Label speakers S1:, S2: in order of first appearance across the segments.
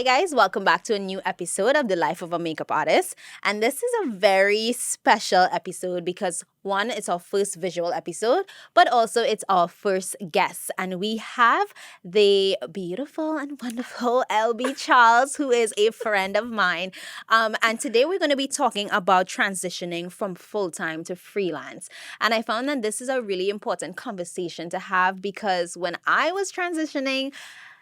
S1: Hi guys, welcome back to a new episode of The Life of a Makeup Artist. And this is a very special episode because one, it's our first visual episode, but also it's our first guest. And we have the beautiful and wonderful LB Charles, who is a friend of mine. And today we're going to be talking about transitioning from full-time to freelance. And I found that this is a really important conversation to have because when I was transitioning,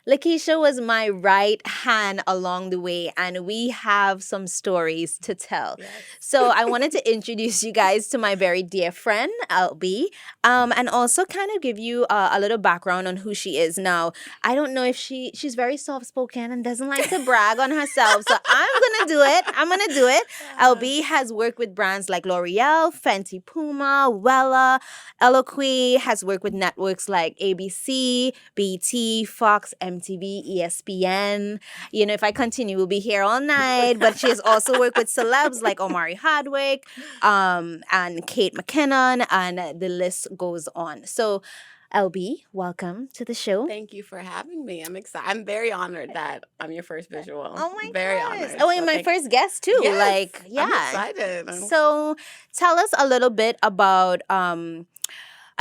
S1: Lakeisha was my right hand along the way, and we have some stories to tell.
S2: Yes.
S1: So I wanted to introduce you guys to my very dear friend, LB, and also kind of give you a little background on who she is. Now, I don't know if she's very soft-spoken and doesn't like to brag on herself, so I'm going to do it. LB has worked with brands like L'Oreal, Fenty Puma, Wella, Eloquii, has worked with networks like ABC, BT, Fox, MTV, ESPN. You know, if I continue, we'll be here all night. But she has also worked with celebs like Omari Hardwick, and Kate McKinnon, and the list goes on. So, LB, welcome to the show.
S2: Thank you for having me. I'm excited. I'm very honored that I'm your first visual.
S1: Oh my
S2: very
S1: gosh.
S2: honored.
S1: Oh, and my first guest too.
S2: Yes,
S1: Yeah.
S2: I'm excited.
S1: So tell us a little bit about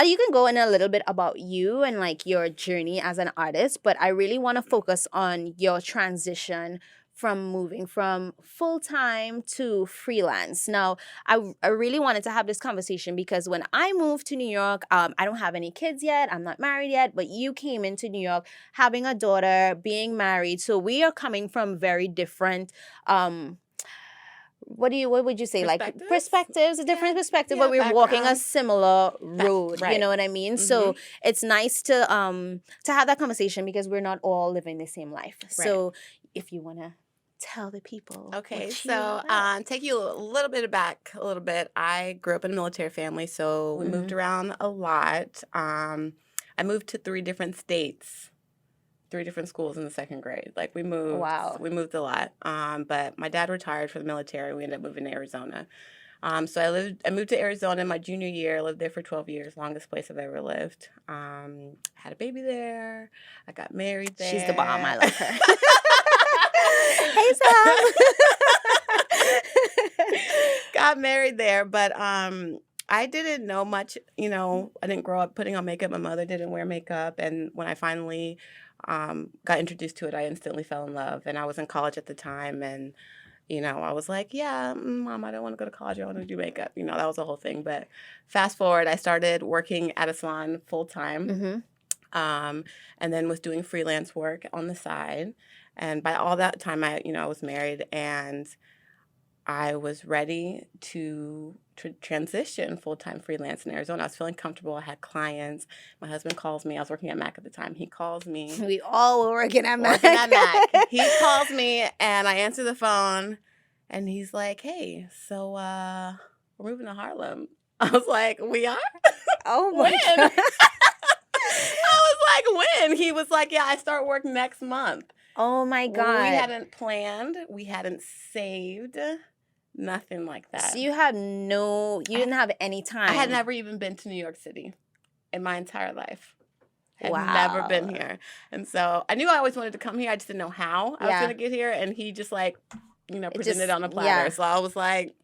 S1: you can go in a little bit about you and like your journey as an artist, but I really want to focus on your transition from moving from full-time to freelance. Now, I really wanted to have this conversation because when I moved to New York, I don't have any kids yet. I'm not married yet, but you came into New York having a daughter, being married. So we are coming from very different what would you say, like perspectives, a different perspective, but we're walking a similar road.
S2: Right.
S1: You know what I mean? So it's nice to have that conversation because we're not all living the same life.
S2: Right.
S1: So if you want to tell the people.
S2: Okay, so take you a little bit back a little bit. I grew up in a military family, so we moved around a lot. I moved to 3 different states. 3 different schools in the 2nd grade. Like we moved.
S1: Wow.
S2: We moved a lot. But my dad retired from the military. We ended up moving to Arizona. So I moved to Arizona my junior year. Lived there for 12 years, longest place I've ever lived. Had a baby there. I got married there.
S1: She's the bomb. I love her. Hey, Sam.
S2: Got married there, but I didn't know much. You know, I didn't grow up putting on makeup. My mother didn't wear makeup, and when I finally got introduced to it, I instantly fell in love. And I was in college at the time, and you know, I was like, yeah, Mom, I don't want to go to college. I want to do makeup. You know, that was the whole thing. But fast forward, I started working at a salon full time, and then was doing freelance work on the side. And by all that time, I was married, and I was ready to transition full-time freelance in Arizona. I was feeling comfortable. I had clients. My husband calls me. I was working at Mac at the time. He calls me.
S1: We all were working at Mac.
S2: He calls me, and I answer the phone, and he's like, hey, so we're moving to Harlem. I was like, we are?
S1: Oh, my
S2: God.
S1: God.
S2: I was like, when? He was like, yeah, I start work next month.
S1: Oh, my God.
S2: We hadn't planned. We hadn't saved. Nothing like that.
S1: So you didn't have any time.
S2: I had never even been to New York City in my entire life. Had
S1: Wow.
S2: never been here. And so I knew I always wanted to come here. I just didn't know how I was going to get here. And he just presented it on a platter. Yeah. So I was like,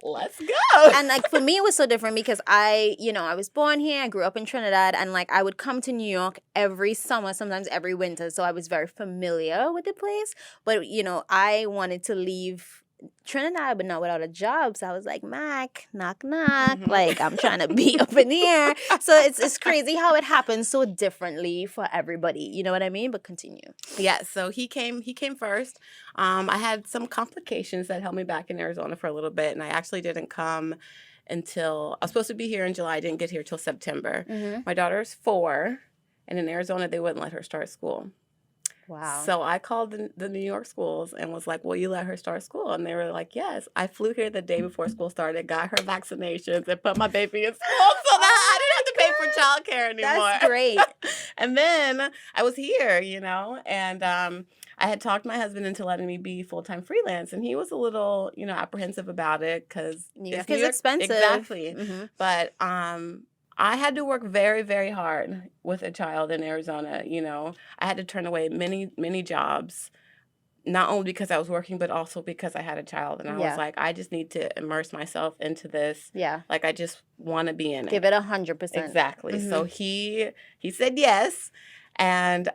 S2: let's go.
S1: And like for me, it was so different because I was born here. I grew up in Trinidad, and like I would come to New York every summer, sometimes every winter. So I was very familiar with the place. But I wanted to leave Trinidad, but not without a job. So I was like, Mac, knock, knock. Like, I'm trying to be up in the air. So it's crazy how it happens so differently for everybody. You know what I mean? But continue.
S2: Yeah, so he came first. I had some complications that held me back in Arizona for a little bit, and I actually didn't come until I was supposed to be here in July. I didn't get here till September. My daughter's 4, and in Arizona, they wouldn't let her start school.
S1: Wow.
S2: So I called the New York schools and was like, will you let her start school? And they were like, yes. I flew here the day before school started, got her vaccinations, and put my baby in school so that I didn't have to pay for childcare anymore.
S1: That's great.
S2: And then I was here, and I had talked my husband into letting me be full-time freelance, and he was a little, apprehensive about it because
S1: New York is expensive.
S2: Exactly. But I had to work very, very hard with a child in Arizona. I had to turn away many, many jobs not only because I was working, but also because I had a child. And I was
S1: Yeah.
S2: like, I just need to immerse myself into this.
S1: Yeah.
S2: Like, I just want to be in
S1: Give
S2: it.
S1: it 100%.
S2: Exactly. So he said yes. And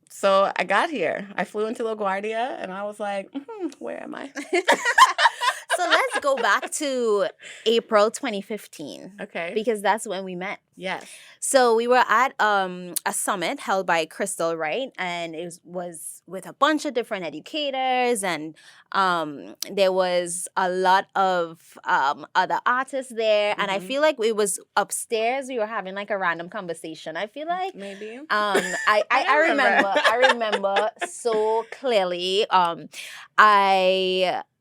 S2: so I got here. I flew into LaGuardia and I was like, where am I?
S1: So let's go back to April 2015.
S2: Okay.
S1: Because that's when we met.
S2: Yes.
S1: So we were at a summit held by Crystal, right? And it was with a bunch of different educators, and there was a lot of other artists there. And I feel like it was upstairs. We were having like a random conversation. I feel like
S2: maybe.
S1: I remember so clearly.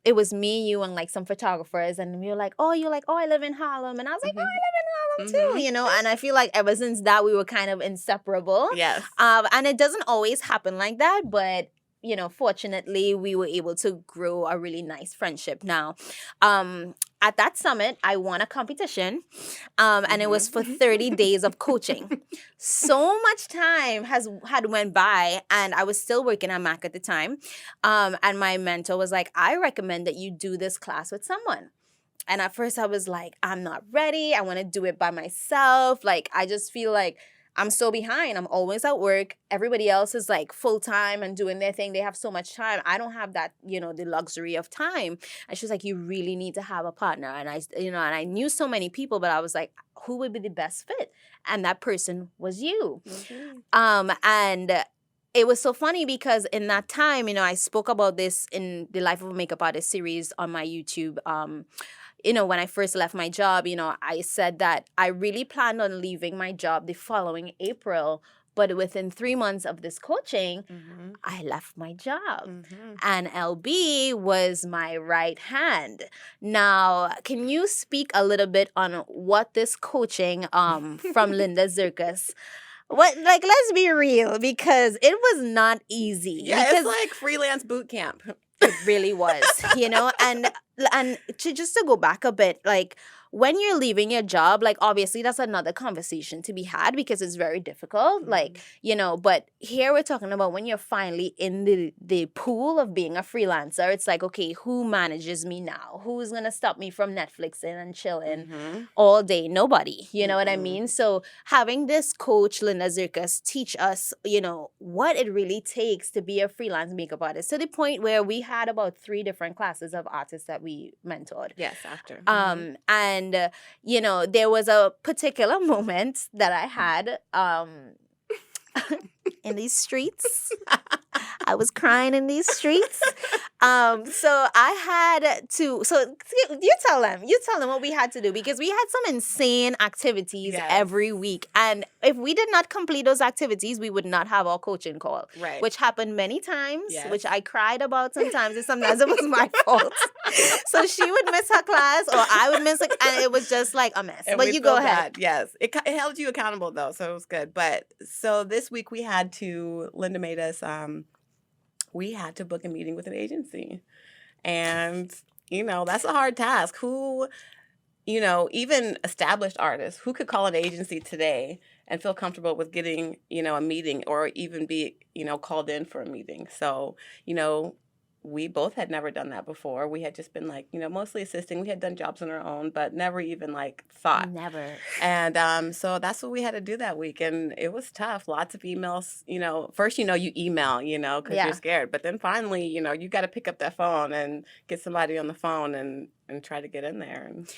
S1: It was me, you, and like some photographers, and we were like, oh, you're like, oh, I live in Harlem. And I was like, oh, I live in Harlem too, you know? And I feel like ever since that, we were kind of inseparable.
S2: Yes.
S1: And it doesn't always happen like that, but, you know, fortunately, we were able to grow a really nice friendship now. At that summit, I won a competition, and it was for 30 days of coaching. So much time had went by, and I was still working at Mac at the time. And my mentor was like, I recommend that you do this class with someone. And at first I was like, I'm not ready. I want to do it by myself. Like, I just feel like I'm so behind. I'm always at work. Everybody else is like full time and doing their thing. They have so much time. I don't have that, you know, the luxury of time. And she was like, you really need to have a partner. And I knew so many people, but I was like, who would be the best fit? And that person was you. And it was so funny because in that time, you know, I spoke about this in the Life of a Makeup Artist series on my YouTube. You know, when I first left my job, you know, I said that I really planned on leaving my job the following April. But within 3 months of this coaching, I left my job. And LB was my right hand. Now, can you speak a little bit on what this coaching from Linda Zirkus, let's be real, because it was not easy.
S2: Yeah,
S1: because
S2: it's like freelance boot camp.
S1: It really was, you know, and to go back a bit, like when you're leaving your job, like obviously that's another conversation to be had because it's very difficult, like, you know, but here we're talking about when you're finally in the pool of being a freelancer. It's like, okay, who manages me now? Who's gonna stop me from Netflixing and chilling all day? Nobody, you know what I mean? So having this coach, Linda Zirkus, teach us, you know, what it really takes to be a freelance makeup artist, to the point where we had about 3 different classes of artists that we mentored.
S2: Yes, after.
S1: And you know, there was a particular moment that I had in these streets. I was crying in these streets. So I had to. So you tell them what we had to do, because we had some insane activities every week, and if we did not complete those activities, we would not have our coaching call.
S2: Right.
S1: Which happened many times. Which I cried about sometimes, and sometimes it was my fault. So she would miss her class, or I would miss it, and it was just like a mess.
S2: And
S1: but you go ahead.
S2: Bad. Yes, it held you accountable though, so it was good. But so this week Linda made us. We had to book a meeting with an agency. And, you know, that's a hard task. Who, you know, even established artists, who could call an agency today and feel comfortable with getting, you know, a meeting, or even be, you know, called in for a meeting? So, you know, we both had never done that before. We had just been like, you know, mostly assisting. We had done jobs on our own, but never even like thought.
S1: Never.
S2: And so that's what we had to do that week. And it was tough. Lots of emails, you know. First, you know, you email, you know, because you're scared. But then finally, you know, you got to pick up that phone and get somebody on the phone and try to get in there. And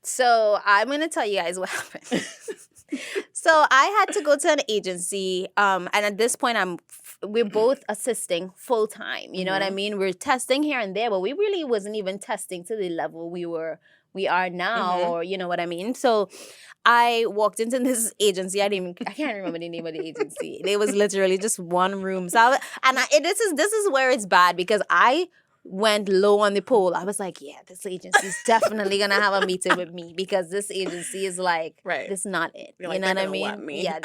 S1: so I'm going to tell you guys what happened. So I had to go to an agency, and at this point, we're both assisting full time. You know what I mean? We're testing here and there, but we really wasn't even testing to the level we are now, or you know what I mean? So I walked into this agency. I can't remember the name of the agency. It was literally just one room. So this is where it's bad, because I went low on the poll. I was like, yeah, this agency is definitely gonna have a meeting with me, because this agency is like, this is not it.
S2: You're like,
S1: you know what I mean?
S2: Want me.
S1: Yeah,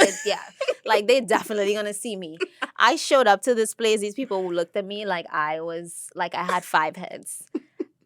S1: like they're definitely gonna see me. I showed up to this place. These people looked at me like I had 5 heads.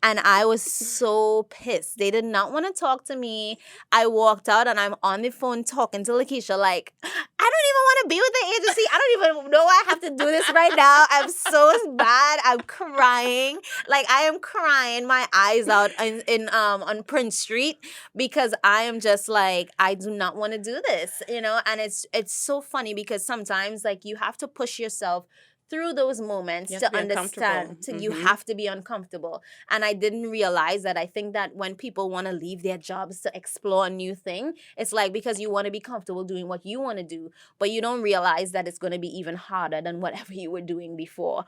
S1: And I was so pissed. They did not want to talk to me. I walked out and I'm on the phone talking to Lakeisha like, I don't even want to be with the agency. I don't even know I have to do this right now. I'm so bad. I'm crying. Like I am crying my eyes out in on Prince Street because I am just like I do not want to do this, and it's so funny because sometimes like you have to push yourself through those moments
S2: You have
S1: to
S2: to be
S1: understand
S2: uncomfortable.
S1: you have to be uncomfortable. And I didn't realize that. I think that when people want to leave their jobs to explore a new thing, it's like because you want to be comfortable doing what you want to do, but you don't realize that it's going to be even harder than whatever you were doing before.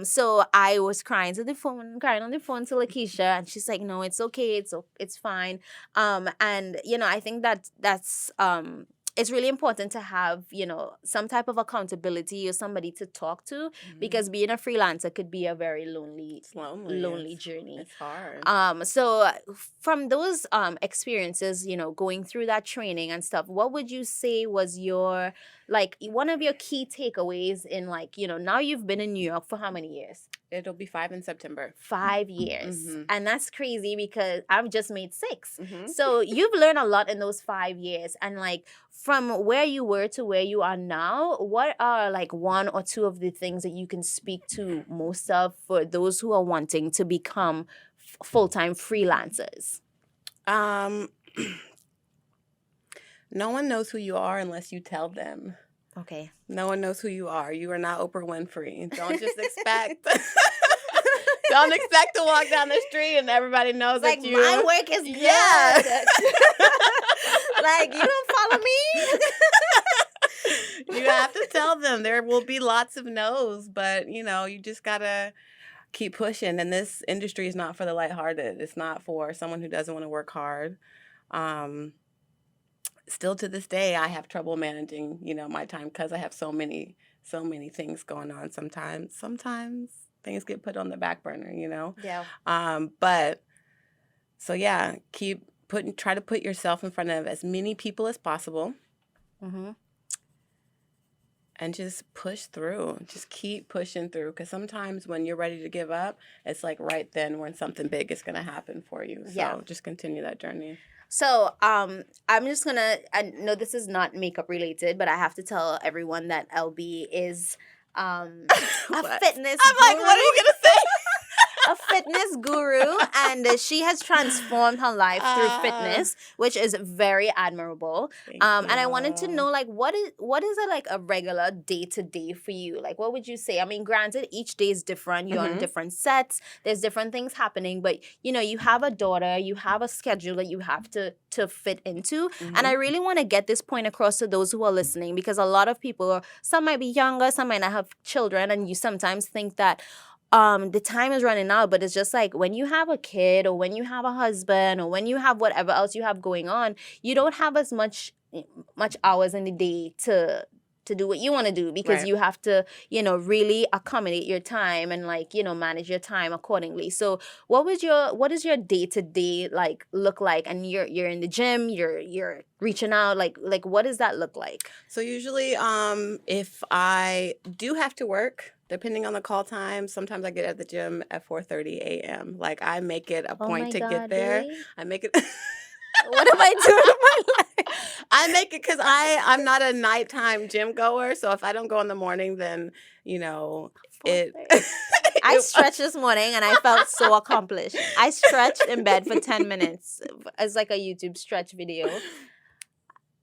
S1: So I was crying on the phone to Lakeisha, and she's like, no, it's okay, it's fine. And I think that's it's really important to have, some type of accountability or somebody to talk to, because being a freelancer could be a very lonely,
S2: It's lonely.
S1: lonely journey.
S2: It's hard.
S1: So from those experiences, going through that training and stuff, what would you say was your, like, one of your key takeaways in, like, now you've been in New York for how many years?
S2: It'll be 5 in September.
S1: 5 years.
S2: Mhm.
S1: And that's crazy because I've just made 6.
S2: Mhm.
S1: So you've learned a lot in those 5 years. And like from where you were to where you are now, what are like 1 or 2 of the things that you can speak to most of for those who are wanting to become full-time freelancers?
S2: No one knows who you are unless you tell them.
S1: Okay.
S2: No one knows who you are. You are not Oprah Winfrey. Don't just expect. Don't expect to walk down the street and everybody knows
S1: Like,
S2: that you.
S1: my work is good.
S2: Yeah.
S1: Like, you don't follow me?
S2: You have to tell them. There will be lots of no's, but you just gotta keep pushing. And this industry is not for the lighthearted. It's not for someone who doesn't want to work hard. Still to this day, I have trouble managing, my time because I have so many things going on. Sometimes things get put on the back burner,
S1: Yeah.
S2: But so yeah, try to put yourself in front of as many people as possible.
S1: Mm-hmm.
S2: And just push through. Just keep pushing through. Because sometimes when you're ready to give up, it's like right then when something big is going to happen for you. So just continue that journey.
S1: So I'm just going to, I know this is not makeup related, but I have to tell everyone that LB is a fitness
S2: I'm like,
S1: guru.
S2: what are you going to say?
S1: A fitness guru, and she has transformed her life through fitness, which is very admirable. And I wanted to know, like, what is it like a regular day to day for you? Like, what would you say? I mean, granted, each day is different. You're on different sets. There's different things happening, but you have a daughter. You have a schedule that you have to fit into. And I really want to get this point across to those who are listening, because a lot of people, some might be younger, some might not have children, and you sometimes think that the time is running out, but it's just like when you have a kid or when you have a husband or when you have whatever else you have going on, you don't have as much hours in the day to do what you want to do, because you have to, really accommodate your time and manage your time accordingly. So what is your day to day like look like? And you're in the gym, you're reaching out, like what does that look like?
S2: So usually, if I do have to work, depending on the call time, sometimes I get at the gym at 4:30 a.m. Like I make it a point to get there.
S1: Really?
S2: I make it.
S1: What am I doing with my life?
S2: I make it because I'm not a nighttime gym goer. So if I don't go in the morning, then it.
S1: I stretched this morning and I felt so accomplished. I stretched in bed for 10 minutes. It's like a YouTube stretch video.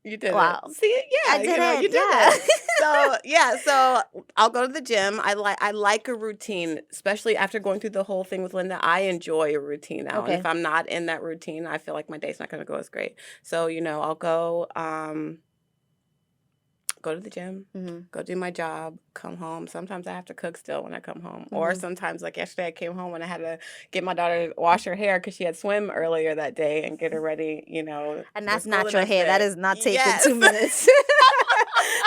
S2: You did
S1: Wow.
S2: it. See, yeah,
S1: I did it.
S2: You did it. So I'll go to the gym. I like a routine, especially after going through the whole thing with Linda. I enjoy a routine now.
S1: Okay.
S2: And if I'm not in that routine, I feel like my day's not going to go as great. So I'll go to the gym, go do my job, come home. Sometimes I have to cook still when I come home. Or sometimes, like yesterday, I came home and I had to get my daughter to wash her hair because she had swim earlier that day and get her ready,
S1: And that's
S2: for school the
S1: natural
S2: next
S1: hair.
S2: day.
S1: That is not taking
S2: Yes.
S1: 2 minutes.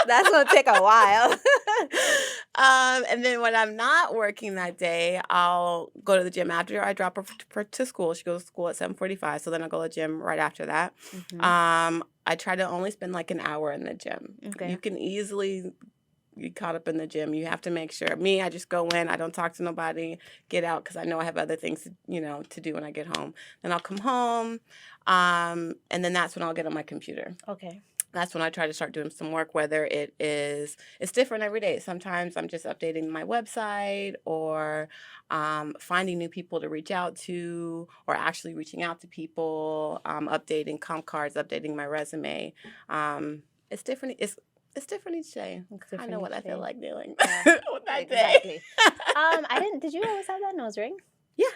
S1: That's going to take a while.
S2: And then when I'm not working that day, I'll go to the gym after I drop her to school. She goes to school at 7:45, so then I'll go to the gym right after that. I try to only spend like an hour in the gym.
S1: Okay.
S2: You can easily get caught up in the gym. You have to make sure. Me, I just go in. I don't talk to nobody. Get out because I know I have other things to do when I get home. Then I'll come home, and then that's when I'll get on my computer.
S1: Okay.
S2: that's when I try to start doing some work, whether it's different every day. Sometimes I'm just updating my website or finding new people to reach out to, or actually reaching out to people, updating comp cards, updating my resume. It's different. It's different each day.
S1: It's
S2: I know
S1: different
S2: what
S1: each
S2: I feel
S1: day.
S2: like doing
S1: Yeah,
S2: with that day.
S1: exactly. I didn't. Did you always have that nose ring?
S2: Yeah.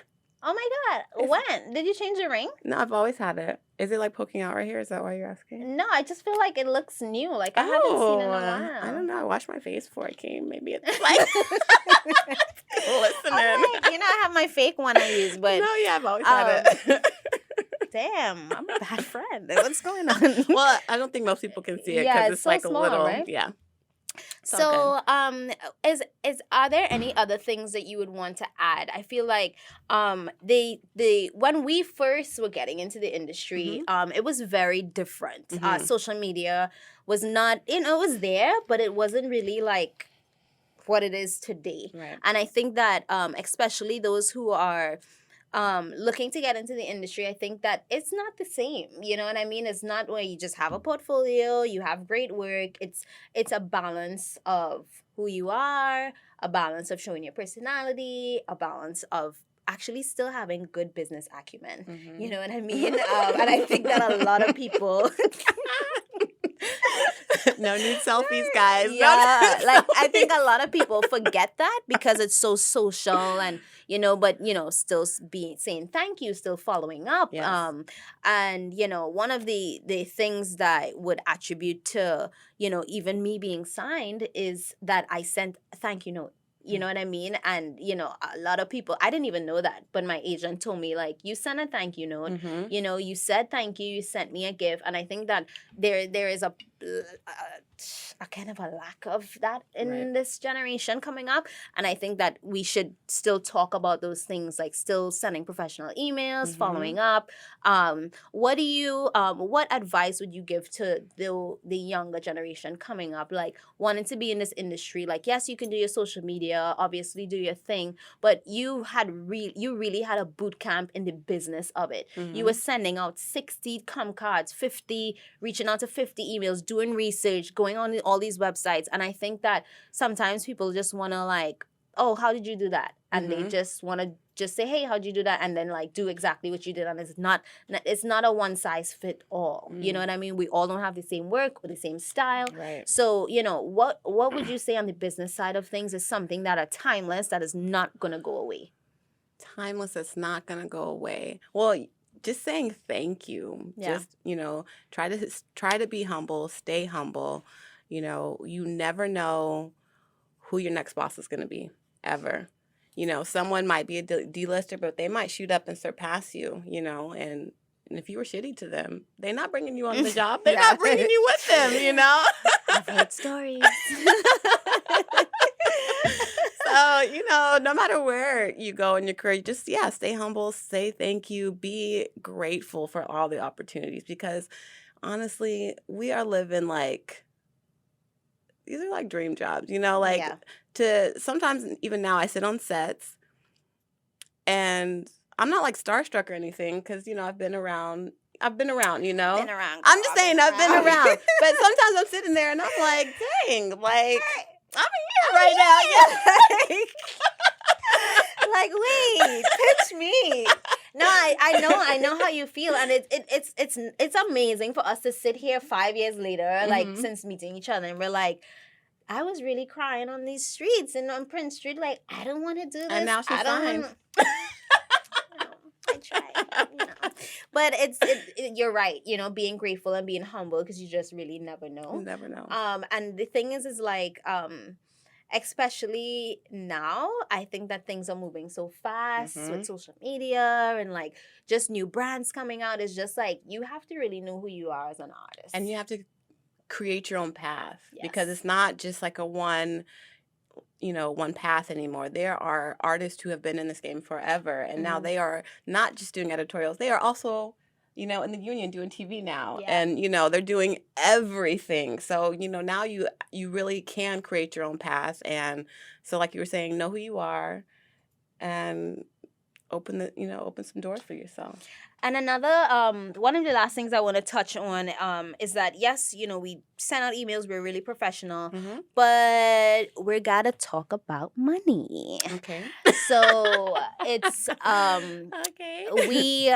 S1: Oh my God! When did you change the ring?
S2: No, I've always had it. Is it like poking out right here? Is that why you're asking?
S1: No, I just feel like it looks new. Like I haven't seen it in a while.
S2: I don't know. I washed my face before I came. Maybe it's like listening.
S1: I'm like, I have my fake one I use, but
S2: No, yeah, I've always had it.
S1: damn, I'm a bad friend. What's going on?
S2: Well, I don't think most people can see it because
S1: Yeah,
S2: it's
S1: it's so
S2: like a
S1: small,
S2: little,
S1: right?
S2: yeah. It's all
S1: So, is are there any other things that you would want to add? I feel like the when we first were getting into the industry, it was very different. Social media was not, it was there, but it wasn't really like what it is today.
S2: Right.
S1: And I think that especially those who are looking to get into the industry, I think that it's not the same. You know what I mean? It's not where you just have a portfolio, you have great work. It's a balance of who you are, a balance of showing your personality, a balance of actually still having good business acumen. You know what I mean? And I think that a lot of people
S2: No need selfies, guys.
S1: Yeah, like I think a lot of people forget that because it's so social and but still being saying thank you, still following up.
S2: Yes.
S1: And one of the things that I would attribute to even me being signed is that I sent a thank you note. You know what I mean? And, a lot of people, I didn't even know that, but my agent told me, like, you sent a thank you note, you said thank you, you sent me a gift. And I think that there is a kind of a lack of that in this generation coming up. And I think that we should still talk about those things, like still sending professional emails, following up. What advice would you give to the younger generation coming up, like wanting to be in this industry? Like, yes, you can do your social media, obviously do your thing, but you really had a boot camp in the business of it. You were sending out 60 cards, 50, reaching out to 50 emails, doing research, going on all these websites. And I think that sometimes people just want to like, oh, how did you do that? And they just want to just say, hey, how'd you do that? And then like do exactly what you did. And it's not a one size fit all. You know what I mean? We all don't have the same work or the same style.
S2: Right.
S1: So, what would you say on the business side of things is something that are timeless, that is not going to go away?
S2: Timeless, it's not going to go away. Well, just saying thank you.
S1: Yeah.
S2: Just, try to be humble, stay humble. You never know who your next boss is going to be, ever. Someone might be a D-lister, but they might shoot up and surpass you, and if you were shitty to them, they're not bringing you on the job. They're not bringing you with them,
S1: I've heard stories.
S2: So, no matter where you go in your career, just, stay humble, say thank you, be grateful for all the opportunities, because honestly, we are living like, these are like dream jobs, to sometimes even now I sit on sets and I'm not like starstruck or anything because, I've been around,
S1: Been around.
S2: I'm just saying I've been around. But sometimes I'm sitting there and I'm like, dang, like, I'm here right now. Yeah.
S1: Like, wait, pitch me. No, I know how you feel, and it's amazing for us to sit here 5 years later, like since meeting each other, and we're like, I was really crying on these streets and on Prince Street, like, I don't want to do this.
S2: And now she's fine.
S1: I try, but you're right, being grateful and being humble, because you just really never know.
S2: You never know.
S1: And the thing is like, especially now, I think that things are moving so fast with social media and like just new brands coming out. It's just like you have to really know who you are as an artist,
S2: and you have to create your own path, because it's not just like a one path anymore. There are artists who have been in this game forever, and now they are not just doing editorials. They are also, in the union doing TV now, and they're doing everything. So now you really can create your own path, and so like you were saying, know who you are, and open some doors for yourself.
S1: And another, one of the last things I want to touch on, is that yes, we send out emails, we're really professional,
S2: Mm-hmm.
S1: but we gotta talk about money.
S2: Okay.
S1: So it's
S2: Okay.
S1: we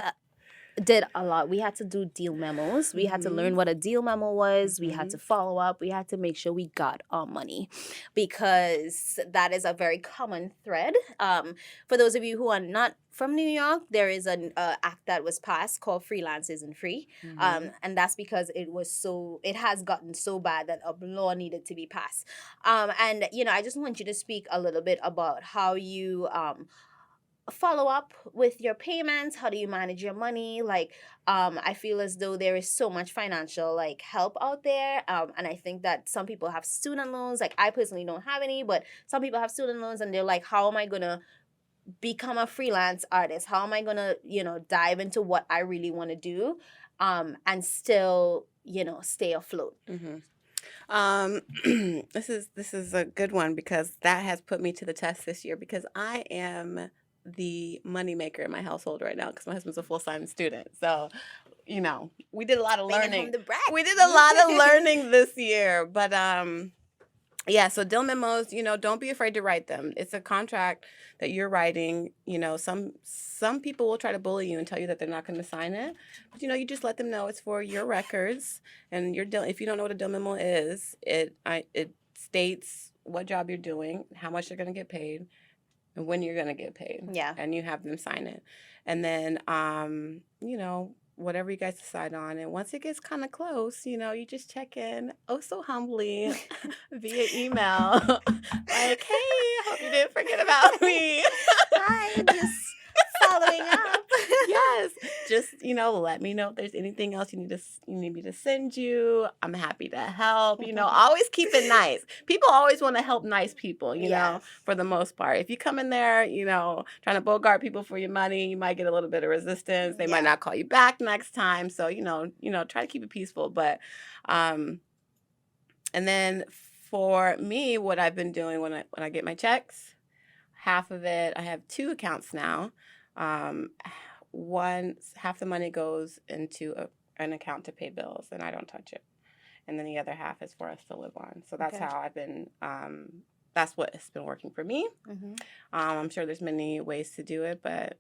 S1: did a lot. We had to do deal memos. We had to learn what a deal memo was. We had to follow up. We had to make sure we got our money, because that is a very common thread. For those of you who are not from New York, there is an act that was passed called Freelance Isn't Free. And that's because it has gotten so bad that a law needed to be passed. And I just want you to speak a little bit about how you follow up with your payments. How do you manage your money? Like, I feel as though there is so much financial like help out there, and I think that some people have student loans. Like, I personally don't have any, but some people have student loans, and they're like, how am I gonna become a freelance artist? How am I gonna dive into what I really want to do, and still stay afloat?
S2: This is a good one, because that has put me to the test this year, because I am the moneymaker in my household right now, because my husband's a full-time student. So, we did a lot of
S1: Bringing
S2: learning.
S1: home the brat.
S2: We did a lot of learning this year, but yeah, so deal memos, don't be afraid to write them. It's a contract that you're writing. Some people will try to bully you and tell you that they're not going to sign it. But, you just let them know it's for your records. And if you don't know what a deal memo is, it states what job you're doing, how much you're going to get paid, and when you're going to get paid.
S1: Yeah.
S2: And you have them sign it. And then, whatever you guys decide on. And once it gets kind of close, you just check in, oh so humbly, via email. Like, hey, hope you didn't forget about me.
S1: Hi, just following up.
S2: Yes. Just, let me know if there's anything else you need me to send you. I'm happy to help. Always keep it nice. People always want to help nice people,
S1: Yes.
S2: for the most part. If you come in there, trying to bogart people for your money, you might get a little bit of resistance. They might not call you back next time. So, try to keep it peaceful. But, and then for me, what I've been doing when I get my checks, half of it, I have 2 accounts now. Half the money goes into an account to pay bills, and I don't touch it. And then the other half is for us to live on. So that's how I've been, that's what has been working for me. I'm sure there's many ways to do it, but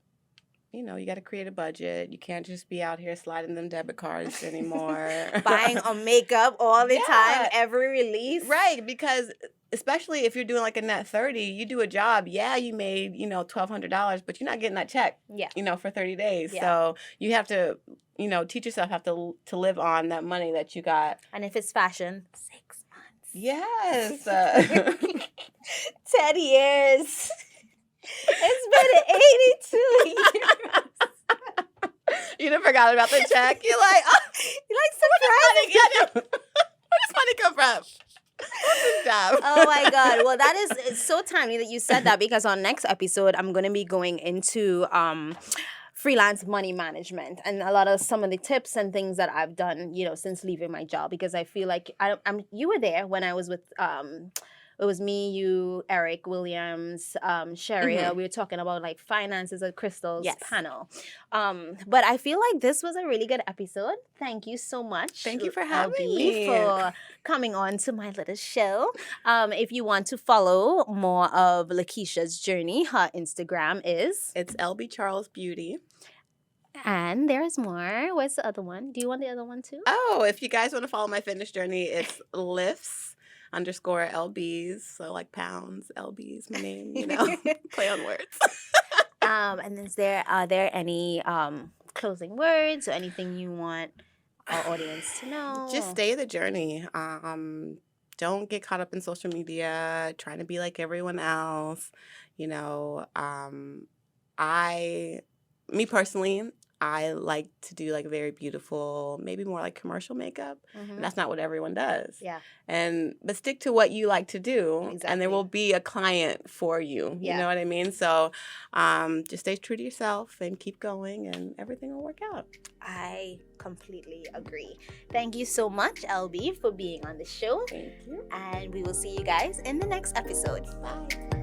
S2: you got to create a budget. You can't just be out here sliding them debit cards anymore.
S1: Buying on makeup all the time, every release.
S2: Right, because especially if you're doing like a net 30, you do a job, you made, $1,200, but you're not getting that check, for 30 days. Yeah. So you have to, teach yourself to live on that money that you got.
S1: And if it's fashion, 6 months.
S2: Yes.
S1: 10 years. It's been 82 years.
S2: You done forgot about the check. You're like, surprise. Where does money come from?
S1: Oh my God. Well, it's so timely that you said that, because on next episode, I'm going to be going into freelance money management and some of the tips and things that I've done, since leaving my job, because I feel like you were there when I was with it was me, you, Eric Williams, Sherry. We were talking about like finances at Crystal's panel. But I feel like this was a really good episode. Thank you so much.
S2: Thank you for having me.
S1: For coming on to my little show. If you want to follow more of Lakeisha's journey, her Instagram is?
S2: It's LB Charles Beauty.
S1: And there's more. What's the other one? Do you want the other one too?
S2: Oh, if you guys want to follow my fitness journey, it's lifts_LBs. So like pounds, LBs, my name, play on words.
S1: And are there any closing words or anything you want our audience to know?
S2: Just stay the journey. Don't get caught up in social media, trying to be like everyone else. Me personally, I like to do like very beautiful, maybe more like commercial makeup. And that's not what everyone does.
S1: Yeah.
S2: But stick to what you like to do.
S1: Exactly.
S2: And there will be a client for you.
S1: Yeah.
S2: You know what I mean? So just stay true to yourself and keep going, and everything will work out.
S1: I completely agree. Thank you so much, LB, for being on the show.
S2: Thank you.
S1: And we will see you guys in the next episode.
S2: Bye.